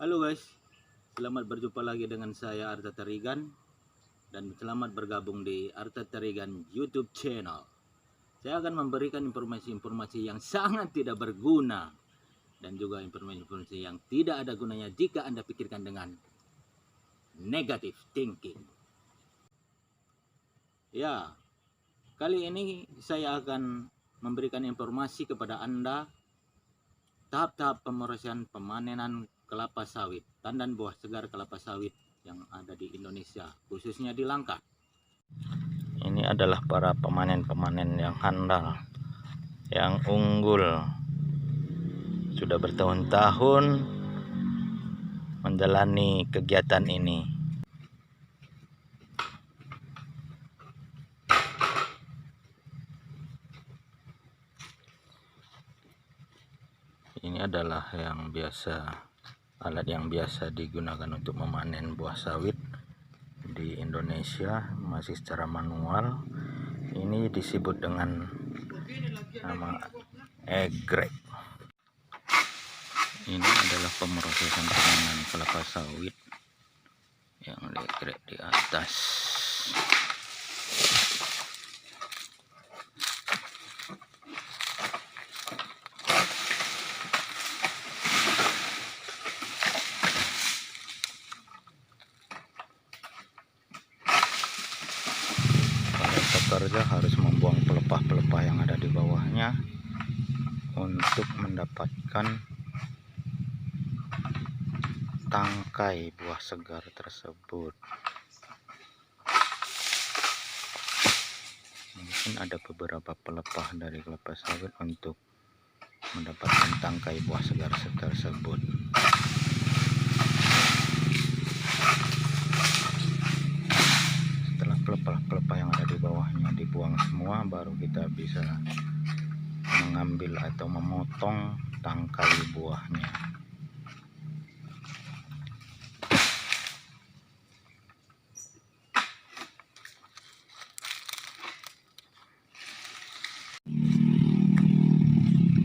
Halo guys, selamat berjumpa lagi dengan saya Arta Tarigan dan selamat bergabung di Arta Tarigan YouTube channel. Saya akan memberikan informasi-informasi yang sangat tidak berguna dan juga informasi-informasi yang tidak ada gunanya jika Anda pikirkan dengan negative thinking. Ya, kali ini saya akan memberikan informasi kepada Anda tahap-tahap pemanenan kelapa sawit, tandan buah segar kelapa sawit yang ada di Indonesia, khususnya di Langkat. Ini adalah para pemanen-pemanen yang handal, yang unggul, sudah bertahun-tahun menjalani kegiatan ini. Ini adalah alat yang biasa digunakan untuk memanen buah sawit di Indonesia, masih secara manual. Ini disebut dengan nama egrek. Ini adalah pemrosesan pemanenan kelapa sawit yang egrek di atas. Pekerja harus membuang pelepah-pelepah yang ada di bawahnya untuk mendapatkan tangkai buah segar tersebut. Mungkin ada beberapa pelepah dari kelapa sawit untuk mendapatkan tangkai buah segar tersebut. Setelah pelepah-pelepah yang ada di bawahnya dibuang semua, baru kita bisa mengambil atau memotong tangkai buahnya.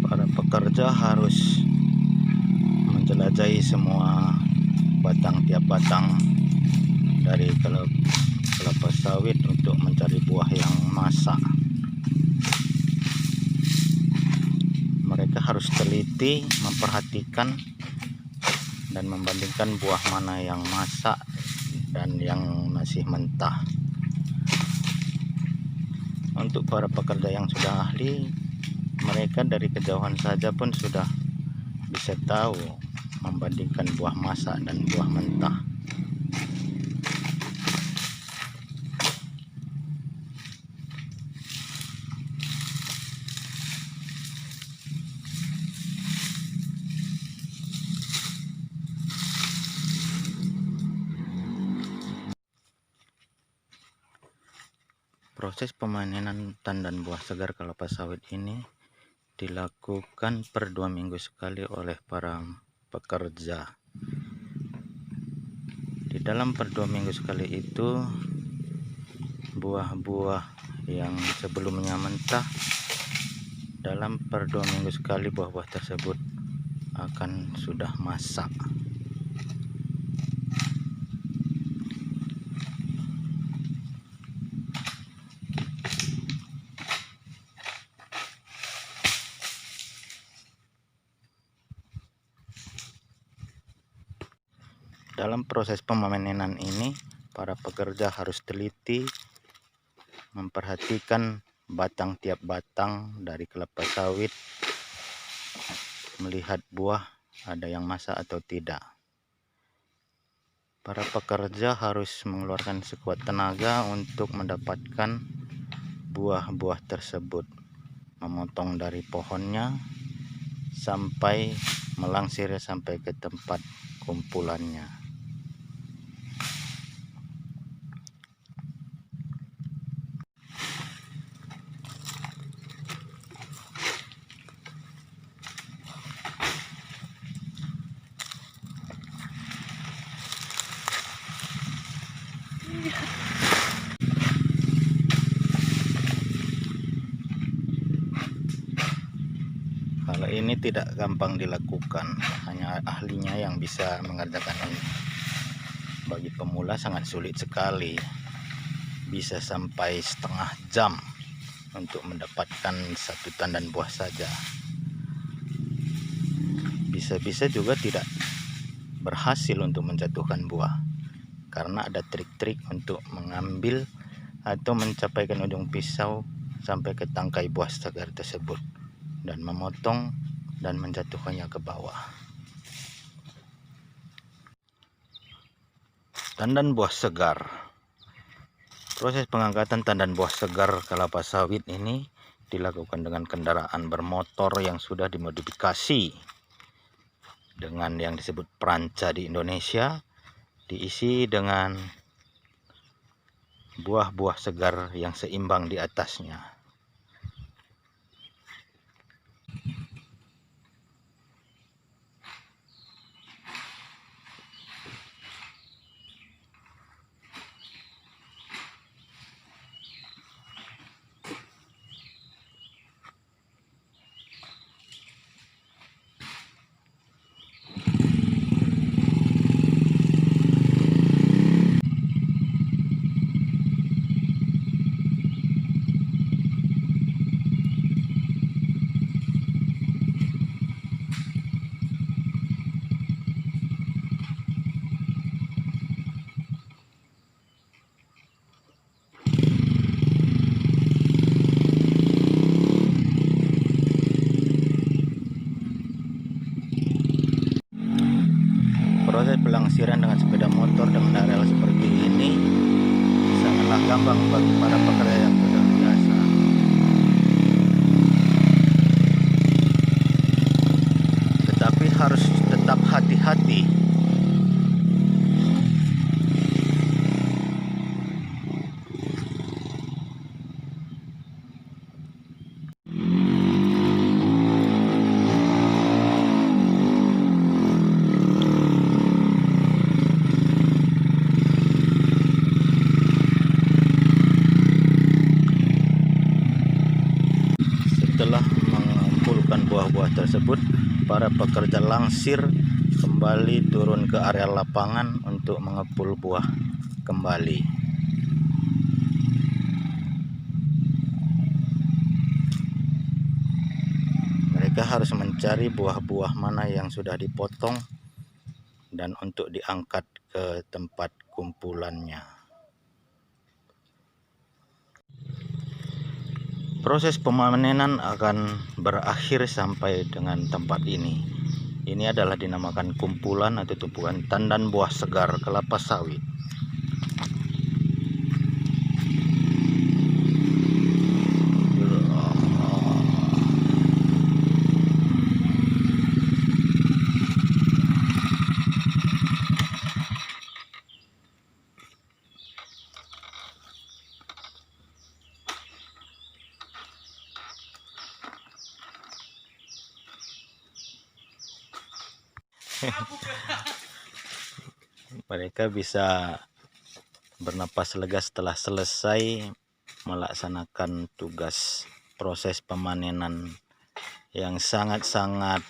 Para pekerja harus menjelajahi semua tiap batang dari kelapa sawit untuk mencari buah yang masak. Mereka harus teliti memperhatikan dan membandingkan buah mana yang masak dan yang masih mentah. Untuk para pekerja yang sudah ahli, mereka dari kejauhan saja pun sudah bisa tahu membandingkan buah masak dan buah mentah. Proses pemanenan tandan buah segar kelapa sawit ini dilakukan per 2 minggu sekali oleh para pekerja. Di dalam per 2 minggu sekali itu, buah-buah yang sebelumnya mentah, dalam per 2 minggu sekali buah-buah tersebut akan sudah masak. Dalam proses pemanenan ini, para pekerja harus teliti memperhatikan batang tiap batang dari kelapa sawit, melihat buah ada yang masak atau tidak. Para pekerja harus mengeluarkan sekuat tenaga untuk mendapatkan buah-buah tersebut, memotong dari pohonnya sampai melangsir sampai ke tempat kumpulannya. Kalau ini tidak gampang dilakukan. lakukan, hanya ahlinya yang bisa mengerjakan ini. Bagi pemula sangat sulit sekali, bisa sampai setengah jam untuk mendapatkan satu tandan buah saja. Bisa-bisa juga tidak berhasil untuk menjatuhkan buah, karena ada trik-trik untuk mengambil atau mencapaikan ujung pisau sampai ke tangkai buah segar tersebut dan memotong dan menjatuhkannya ke bawah. Tandan buah segar. Proses pengangkatan tandan buah segar kelapa sawit ini dilakukan dengan kendaraan bermotor yang sudah dimodifikasi dengan yang disebut peranca di Indonesia, diisi dengan buah-buah segar yang seimbang di atasnya. Proses pelangsiran dengan sepeda motor dengan areal seperti ini sangatlah gampang bagi para pekerja yang sudah biasa. Tetapi harus tetap hati-hati. Setelah mengumpulkan buah-buah tersebut, para pekerja langsir kembali turun ke area lapangan untuk mengepul buah kembali. Mereka harus mencari buah-buah mana yang sudah dipotong dan untuk diangkat ke tempat kumpulannya. Proses pemanenan akan berakhir sampai dengan tempat ini. Ini adalah dinamakan kumpulan atau tumpukan tandan buah segar kelapa sawit. Mereka bisa bernapas lega setelah selesai melaksanakan tugas proses pemanenan yang sangat-sangat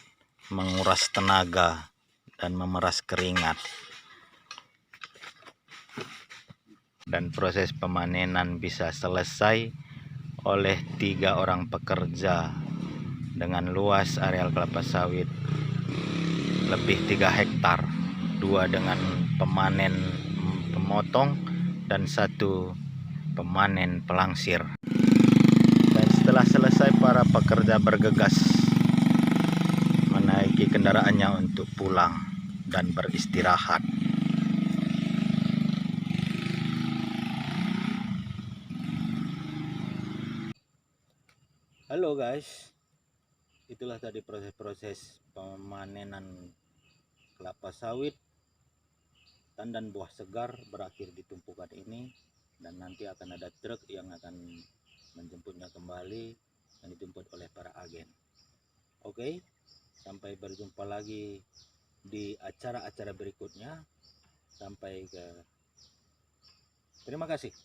menguras tenaga dan memeras keringat. Dan proses pemanenan bisa selesai oleh 3 orang pekerja dengan luas areal kelapa sawit lebih 3 hektar, 2 dengan pemanen pemotong dan 1 pemanen pelangsir. Dan setelah selesai, para pekerja bergegas menaiki kendaraannya untuk pulang dan beristirahat. Halo guys, itulah tadi proses-proses pemanenan kelapa sawit tandan buah segar berakhir di tumpukan ini, dan nanti akan ada truk yang akan menjemputnya kembali dan dijemput oleh para agen. Oke, sampai berjumpa lagi di acara-acara berikutnya. Terima kasih.